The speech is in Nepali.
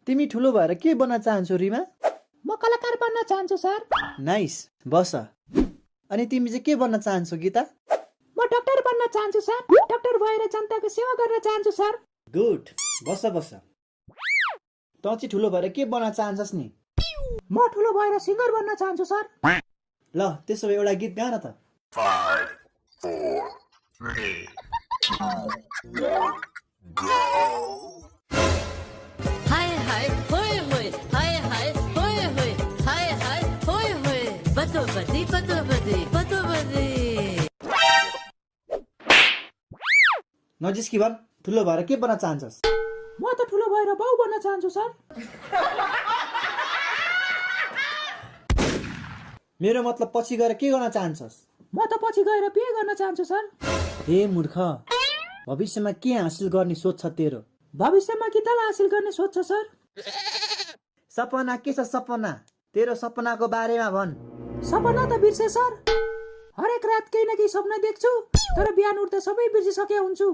तिमी ठुलो भएर के बन्न चाहन्छौ रिमा? म कलाकार बन्न चाहन्छु सर। नाइस, बस। अनि तिमी चाहिँ के बन्न चाहन्छौ गीता? म डाक्टर बन्न चाहन्छु सर। डाक्टर भएर जनताको सेवा गर्न चाहन्छु सर। गुड, बस बस। तँ चाहिँ ठुलो भएर के बन्न चाहन्छस् नि? म ठुलो भएर सिङ्गर बन्न चाहन्छु सर। ल त्यसो भए एउटा गीत गा न त। 5, 4, 3, 2, 1, go! हाय हाय होय होय, हाय हाय होय होय, हाय हाय होय होय, बतो बदी बतो बदी बतो बदी। नजिस्की भन, ठुलो भएर के बन्न चाहन्छस्? म त ठुलो भएर बाउ बन्न चाहन्छु सर। मेरो मतलब पछि गएर के गर्न चाहन्छस्? म त पछि गएर बिहे गर्न चाहन्छु सर। हे मूर्ख, भविष्यमा के हासिल गर्ने सोच छ तेरो? भविष्यमा गीतालाई हासिल गर्ने सोच छ सर। सपना के छ सपना? तेरो सपनाको बारेमा भन। सपना त बिर्से सर। हरेक रात केही न केही सपना देख्छु, तर बिहान उठ्दा सबै बिर्सिसके हुन्छु।